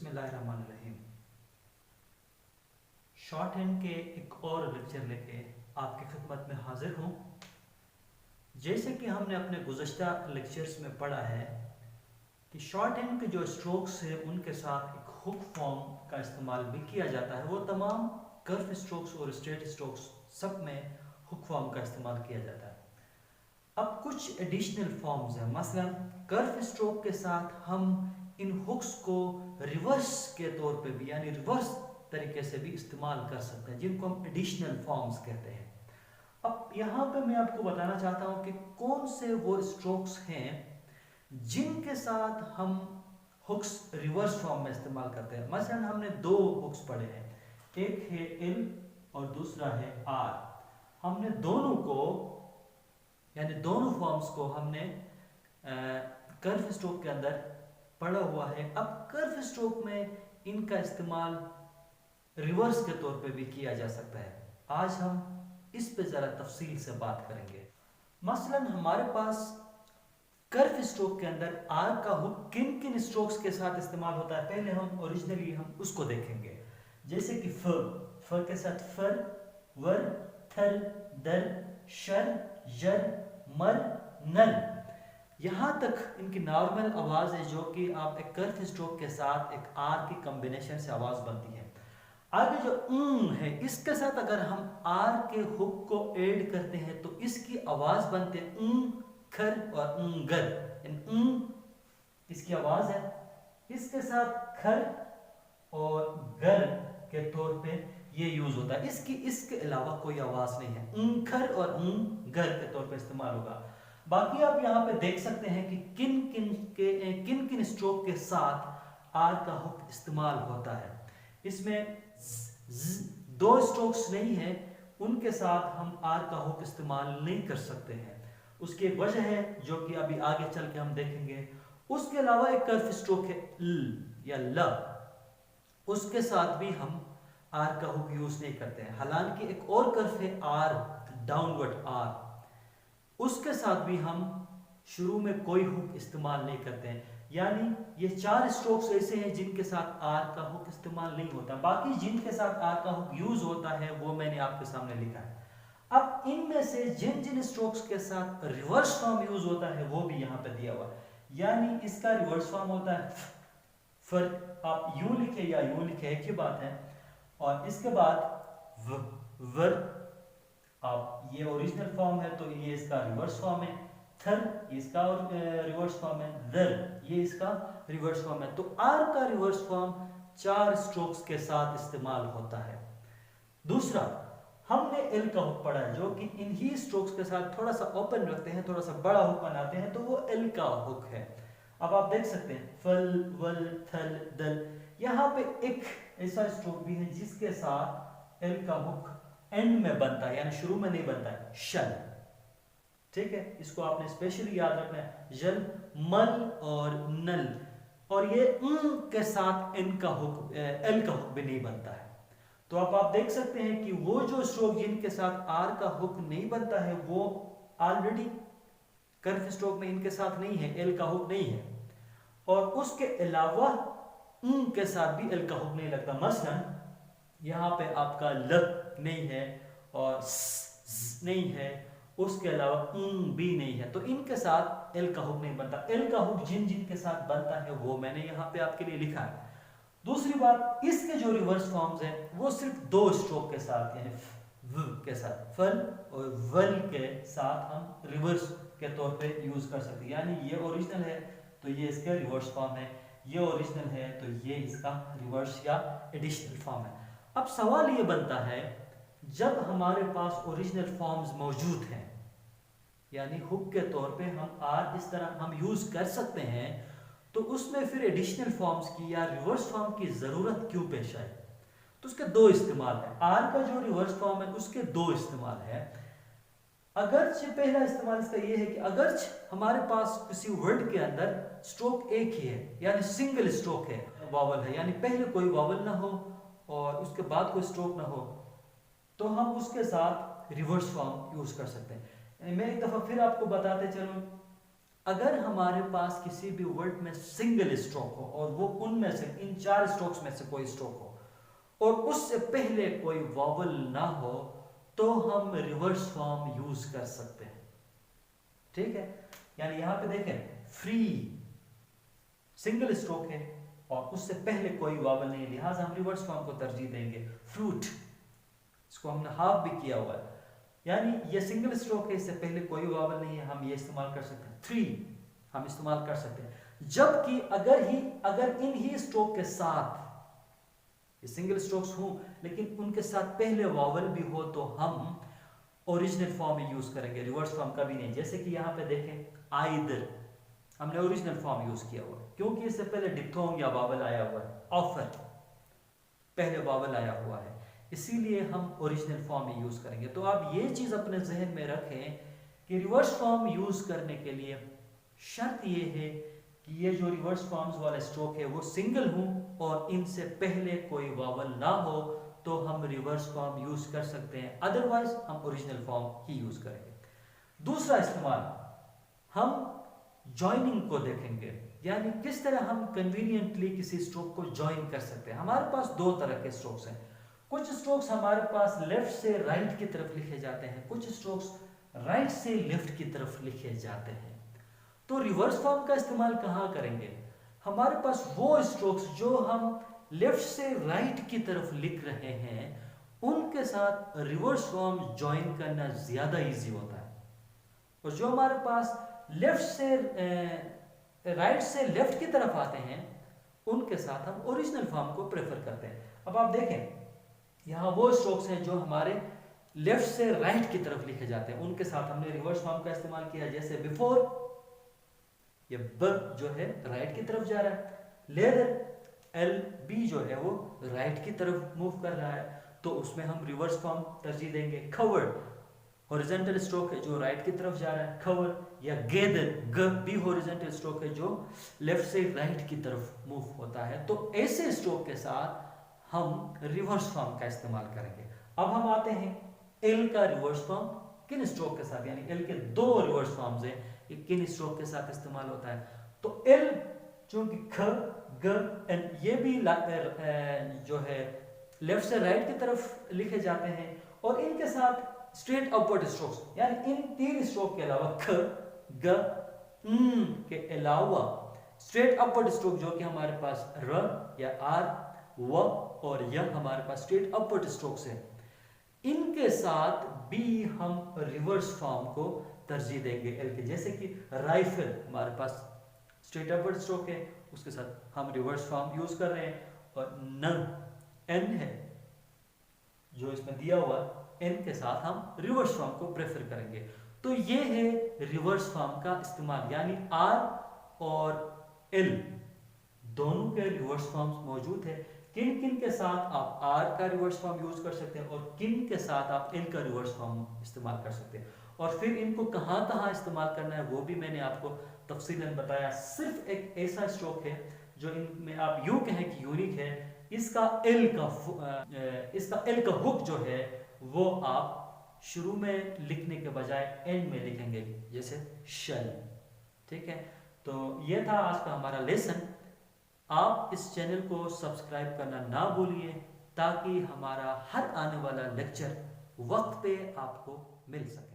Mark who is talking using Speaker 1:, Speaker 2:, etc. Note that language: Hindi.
Speaker 1: बिस्मिल्लाहिर्रहमानिर्रहीम। शॉर्ट हैंड के एक और लेक्चर लेके आपकी खिदमत में हाजिर हूँ। जैसे कि हमने अपने गुज़श्ता लेक्चर्स में पढ़ा है कि शॉर्ट हैंड के जो स्ट्रोक्स हैं उनके साथ एक हुक फॉर्म का इस्तेमाल भी किया जाता है। वो तमाम कर्व स्ट्रोक्स और स्ट्रेट स्ट्रोक्स सब में हुक फॉर्म का इस्तेमाल किया जाता है। अब कुछ एडिशनल फॉर्म्स हैं, मसलन कर्व स्ट्रोक के साथ हम इन हुक्स को रिवर्स के तौर पे भी यानी रिवर्स तरीके से भी इस्तेमाल कर सकते हैं, जिनको हम एडिशनल फॉर्म्स कहते हैं। अब यहाँ पे मैं आपको बताना चाहता हूँ कि कौन से वो स्ट्रोक्स हैं जिनके साथ हम हुक्स रिवर्स फॉर्म में इस्तेमाल करते हैं। मसलन हमने दो हुक्स पढ़े हैं, एक है एल और दूसरा है आर। हमने दोनों को यानी दोनों फॉर्म्स को हमने कर्व स्ट्रोक के अंदर पढ़ा हुआ है। अब कर्व स्ट्रोक में इनका इस्तेमाल रिवर्स के तौर पे भी किया जा सकता है। आज हम इस पे जरा तफसील से बात करेंगे। मसलन हमारे पास कर्व स्ट्रोक के अंदर आर का हुक किन किन स्ट्रोक्स के साथ इस्तेमाल होता है, पहले हम ओरिजिनली हम उसको देखेंगे। जैसे कि फ के साथ फर, वर, थर, दर, शर, जर, मर, नर। यहाँ तक इनकी नॉर्मल आवाज है जो कि आप एक कर्व स्ट्रोक के साथ एक आर की कॉम्बिनेशन से आवाज बनती है। आगे जो है इसके साथ अगर हम आर के हुक को ऐड करते हैं तो इसकी आवाज बनते हैं खर और गर। इसकी आवाज है, इसके साथ खर और गर के तौर पे ये यूज होता है। इसके अलावा कोई आवाज नहीं है, खर और गर के तौर पे इस्तेमाल होगा। बाकी आप यहाँ पे देख सकते हैं कि किन किन स्ट्रोक के साथ आर का हुक इस्तेमाल होता है। इसमें दो स्ट्रोक्स नहीं है, उनके साथ हम आर का हुक इस्तेमाल नहीं कर सकते हैं। उसकी एक वजह है जो कि अभी आगे चल के हम देखेंगे। उसके अलावा एक कर्व स्ट्रोक है ल या ल, उसके साथ भी हम आर का हुक यूज नहीं करते हैं। हालांकि एक और कर्व है आर, डाउनवर्ड आर, उसके साथ भी हम शुरू में कोई हुक इस्तेमाल नहीं करते हैं। यानी ये चार स्ट्रोक्स ऐसे हैं जिनके साथ आर का हुक इस्तेमाल नहीं होता। बाकी जिनके साथ आर का हुक यूज होता है वो मैंने आपके सामने लिखा है। अब इनमें से जिन जिन स्ट्रोक्स के साथ रिवर्स फॉर्म यूज होता है वो भी यहाँ पे दिया हुआ है। यानी इसका रिवर्स फॉर्म होता है फर, आप यूं लिखे या यूं लिखे एक ही बात है। और इसके बाद वर, आप ये ओरिजिनल फॉर्म है तो ये इसका रिवर्स फॉर्म है। थर इसका रिवर्स फॉर्म है, दर ये इसका रिवर्स फॉर्म है। तो आर का रिवर्स फॉर्म चार स्ट्रोक्स के साथ इस्तेमाल होता है। दूसरा, हमने एल का हुक पढ़ा है जो कि इन्हीं स्ट्रोक्स के साथ थोड़ा सा ओपन रखते हैं, थोड़ा सा बड़ा हुक बनाते हैं, तो वो एल का हुक है। अब आप देख सकते हैं फल, वल, थल, दल। यहाँ पे एक ऐसा स्ट्रोक भी है जिसके साथ एल का हुक एंड में बनता है, यानी शुरू में नहीं बनता है, शल। ठीक है, इसको आपने स्पेशली याद रखना है, जल, मल और नल। और ये के साथ एन का हुक एल का हुक भी नहीं बनता है। तो अब आप देख सकते हैं कि वो जो स्ट्रोक जिनके साथ आर का हुक नहीं बनता है वो ऑलरेडी कर्व स्ट्रोक में इनके साथ नहीं है, एल का हुक नहीं है। और उसके अलावा के साथ भी एल का हुक नहीं लगता। मसलन यहाँ पे आपका लग नहीं है और नहीं है, उसके अलावा भी नहीं है, तो इनके साथ एल का हुक नहीं बनता। एल का हुक जिन जिन के साथ बनता है वो मैंने यहाँ पे आपके लिए लिखा है। दूसरी बात, इसके जो रिवर्स फॉर्म्स हैं वो सिर्फ दो स्ट्रोक के साथ यानी व के साथ, फल और वल के साथ हम रिवर्स के तौर पे यूज कर सकते हैं। यानी ये ओरिजिनल है तो ये इसका रिवर्स फॉर्म है, ये ओरिजिनल है तो ये इसका रिवर्स या एडिशनल फॉर्म है। अब सवाल ये बनता है, जब हमारे पास ओरिजिनल फॉर्म्स मौजूद हैं यानी हुक के तौर पे हम आर इस तरह हम यूज कर सकते हैं, तो उसमें फिर एडिशनल फॉर्म्स की या रिवर्स फॉर्म की जरूरत क्यों पेश आए? तो उसके दो इस्तेमाल है। आर का जो रिवर्स फॉर्म है उसके दो इस्तेमाल है। अगरचे पहला इस्तेमाल इसका यह है कि अगरचे हमारे पास किसी वर्ड के अंदर स्ट्रोक एक ही है यानी सिंगल स्ट्रोक है, वावल है, यानी पहले कोई वावल ना हो और उसके बाद कोई स्ट्रोक ना हो, तो हम उसके साथ रिवर्स फॉर्म यूज कर सकते हैं। मैं एक दफा फिर आपको बताते चलूं, अगर हमारे पास किसी भी वर्ड में सिंगल स्ट्रोक हो और वो उनमें से इन 4 स्ट्रोक्स में से कोई स्ट्रोक हो और उससे पहले कोई वॉवल ना हो तो हम रिवर्स फॉर्म यूज कर सकते हैं। ठीक है, यानी यहां पे देखें फ्री सिंगल स्ट्रोक है और उससे पहले कोई वॉवल नहीं, लिहाजा हम रिवर्स फॉर्म को तरजीह देंगे। फ्रूट, इसको हमने हाफ भी किया हुआ है, यानी ये सिंगल स्ट्रोक है, इससे पहले कोई वॉवल नहीं है, हम ये इस्तेमाल कर सकते हैं। थ्री हम इस्तेमाल कर सकते हैं। जबकि अगर इन ही स्ट्रोक के साथ ये सिंगल स्ट्रोक्स हों लेकिन उनके साथ पहले वॉवल भी हो तो हम ओरिजिनल फॉर्म यूज करेंगे, रिवर्स फॉर्म कभी नहीं। जैसे कि यहां पे देखें आइदर, हमने ओरिजिनल फॉर्म यूज किया हुआ है क्योंकि इससे पहले डिप्थोंग या वॉवल आया हुआ है। ऑफर पहले वॉवल आया हुआ है, इसीलिए हम ओरिजिनल फॉर्म ही यूज करेंगे। तो आप ये चीज अपने जहन में रखें कि रिवर्स फॉर्म यूज करने के लिए शर्त ये है कि ये जो रिवर्स फॉर्म्स वाला स्ट्रोक है वो सिंगल हो और इनसे पहले कोई वॉवल ना हो तो हम रिवर्स फॉर्म यूज कर सकते हैं, अदरवाइज हम ओरिजिनल फॉर्म ही यूज करेंगे। दूसरा इस्तेमाल, हम जॉइनिंग को देखेंगे, यानी किस तरह हम कन्वीनियंटली किसी स्ट्रोक को जॉइन कर सकते हैं। हमारे पास दो तरह के स्ट्रोक्स हैं। कुछ स्ट्रोक्स हमारे पास लेफ्ट से राइट की तरफ लिखे जाते हैं, कुछ स्ट्रोक्स राइट से लेफ्ट की तरफ लिखे जाते हैं। तो रिवर्स फॉर्म का इस्तेमाल कहां करेंगे? हमारे पास वो स्ट्रोक्स जो हम लेफ्ट से राइट की तरफ लिख रहे हैं उनके साथ रिवर्स फॉर्म ज्वाइन करना ज्यादा इजी होता है, और जो हमारे पास लेफ्ट से राइट से लेफ्ट की तरफ आते हैं उनके साथ हम ओरिजिनल फॉर्म को प्रेफर करते हैं। अब आप देखें यहां वो स्ट्रोक्स हैं जो हमारे लेफ्ट से राइट की तरफ लिखे जाते हैं, उनके साथ हमने रिवर्स फॉर्म का इस्तेमाल किया। जैसे बिफोर, ये ब जो है राइट की तरफ जा रहा है, लेदर एल बी जो है वो राइट की तरफ मूव कर रहा है, तो उसमें हम रिवर्स फॉर्म तरजीह देंगे। खवर्ड हॉरिजॉन्टल स्ट्रोक है जो राइट की तरफ जा रहा है, खवर, या गेदर ग भी हॉरिजॉन्टल स्ट्रोक है जो लेफ्ट से राइट की तरफ मूव होता है। तो ऐसे स्ट्रोक के साथ हम रिवर्स फॉर्म का इस्तेमाल करेंगे। अब हम आते हैं एल का रिवर्स फॉर्म किन स्ट्रोक के साथ, यानी एल के दो रिवर्स फॉर्म्स हैं, ये किन स्ट्रोक के साथ इस्तेमाल होता है। तो एल चूंकि ख ग एंड ये भी जो है लेफ्ट से राइट की तरफ लिखे जाते हैं और इनके साथ स्ट्रेट अपवर्ड स्ट्रोक्स, यानी इन तीन स्ट्रोक के अलावा ख ग के अलावा स्ट्रेट अपवर्ड स्ट्रोक जो कि हमारे पास र या आर व और य हमारे पास स्ट्रेट अपवर्ड स्ट्रोक्स है, इनके साथ भी हम रिवर्स फॉर्म को तरजीह देंगे एल के। जैसे कि राइफल हमारे पास स्ट्रेट अपवर्ड स्ट्रोक है, उसके साथ हम रिवर्स फॉर्म यूज कर रहे हैं, और न एन है जो इसमें दिया हुआ, एन के साथ हम रिवर्स फॉर्म को प्रेफर करेंगे। तो ये है रिवर्स फॉर्म का इस्तेमाल, यानी आर और एल दोनों के रिवर्स फॉर्म्स मौजूद है। किन किन के साथ आप आर का रिवर्स फॉर्म यूज कर सकते हैं और किन के साथ आप एल का रिवर्स फॉर्म इस्तेमाल कर सकते हैं, और फिर इनको कहां कहां इस्तेमाल करना है वो भी मैंने आपको तफसीलन बताया। सिर्फ एक ऐसा स्ट्रोक है जो इनमें आप यूं कहें कि यूनिक है, इसका एल का हुक जो है वो आप शुरू में लिखने के बजाय एंड में लिखेंगे, जैसे शल। ठीक है, तो ये था आज का हमारा लेसन। आप इस चैनल को सब्सक्राइब करना ना भूलिए ताकि हमारा हर आने वाला लेक्चर वक्त पे आपको मिल सके।